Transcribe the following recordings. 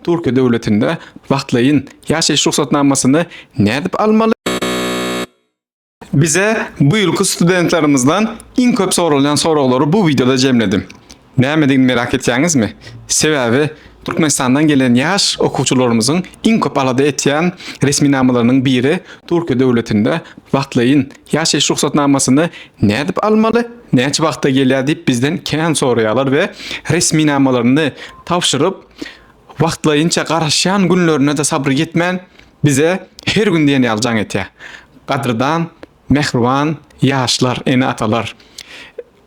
Türkiye devletinde vaqtlayın yaşayış ruhsatnamasını nädip almalı? Bize bu yılki studentlarimizdan en köp sorulan soruları bu videoda jemledim. Näme merak etýäňizmi? Sebäbi Türkmenistandan gelen yaş okuvçularımızın en köp alada etýän resminamalarynyň biri Türkiye devletinde vaqtlayın yaşayış ruhsatnamasını nädip almalı? Näçe wagtda gelýär diýip bizden kän soraýarlar we resminamalaryny tapşyryp vaqtlayınça garaşan günlerine de sabır getmän bize her gün diýen ýaljaň etýär. Gadrdan mehriban yaşlar, ene atalar.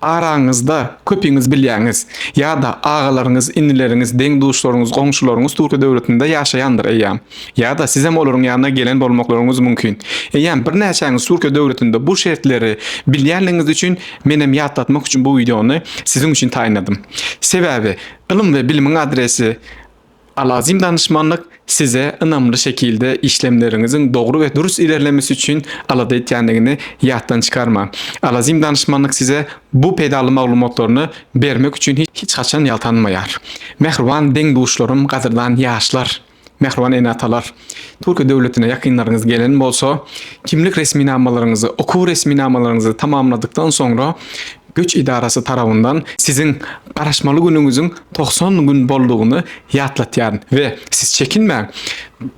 Araňyzda köpiňiz bilýäňiz ya da agalaryňyz, innileriniz, deň duşlaryňyz, goňşularyňyz Türkiye devletinde ýaşaýandyr eýäm. Ya da sizem olaryň ýanyna gelen bolmaklaryňyz mümkin. Eýäm bir näçäňiz Türkiye devletinde bu şertleri bilýänligiňiz üçin menem ýatlatmak üçin bu videonu sizin üçin taýynadym. Sebäbi ilim we bilimiň adresi Alazim danışmanlık size ınamlı şekilde işlemlerinizin doğru ve dürüst ilerlemesi için alada etkenliğini yattan çıkarma. Alazim danışmanlık size bu pedalı maglumatlarını vermek için hiç kaçan yaltanmayar. Mehriban deň duşlarym, gadrdan yaşlar, mehriban enatalar. Türkiye devletine yakınlarınız gelen bolsa, kimlik resminamalaryňyzy, okuw resminamalaryňyzy tamamladıktan sonra Göç idarası tarafından sizin garaşmalı günüňiziň 90 gün boldugyny ýatlatýar we siz çekinmäň.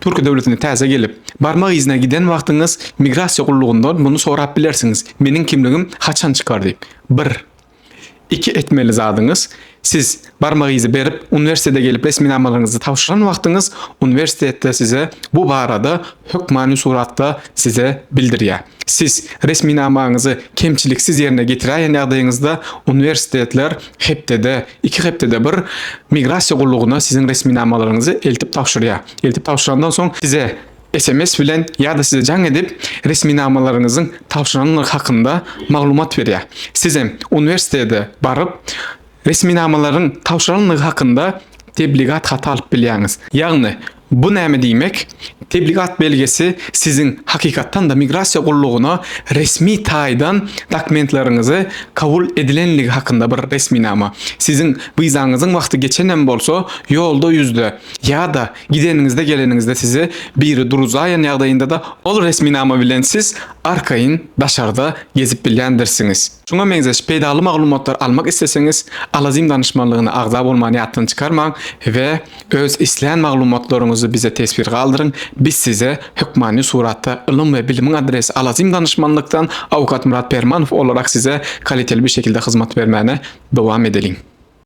Türkiye devletine täze gelip barmak izine giden wagtyňyz migrasiýa gullugundan bunu sorap bilersiňiz. Meniň kimligim haçan çykar diýip. 1. 2 etmeli zadyňyz. Siz barmak izi berip üniversitede gelip resminamalaryňyzy tapşyran wagtyňyz üniversitede size bu barada hökmani suratda size bildirýär. Siz resminamaňyzy kemçiliksiz ýerine getirýän ýagdaýyňyzda üniversitetler hepdede, 2 hepdede bir migrasiýa gullugyna sizin resminamalaryňyzy eltip tapşyrýar. Eltip tapşyrandan soň size SMS bilen ya da size jaň edip resminamalaryňyzyň tapşyranlygy hakynda maglumat berýär. Sizem üniversitede barıp resminamalaryň tapşyranlygy hakynda tebligat hata alyp bilýäňiz. Ýagny bu näme diýmek? Tebligat belgesi sizin hakikattan da migrasiýa gulluguna resmi taýdan dokumentlaryňyzy kabul edilenligi hakynda bir resminama. Sizin vizaňyzyň wagty geçenen bolsa ýolda ýüzde ya da gideniňizde geleniňizde sizi biri duruzaýan ýagdaýynda da ol resminama bilen siz arkaýyn daşarda gezip bilýändirsiňiz. Şuňa meňzeş peýdaly maglumatlar almak isteseňiz Alazim danışmanlygyna agza bolmaň ýatdan çykarmaň we öz isleýän maglumatlaryňyzy bize tesbir galdyryň. Biz size hükmani suratda ilim ve bilimin adresi Alazim danışmanlıktan Avukat Murat Permanow olarak size kaliteli bir şekilde hizmet vermene devam edelim.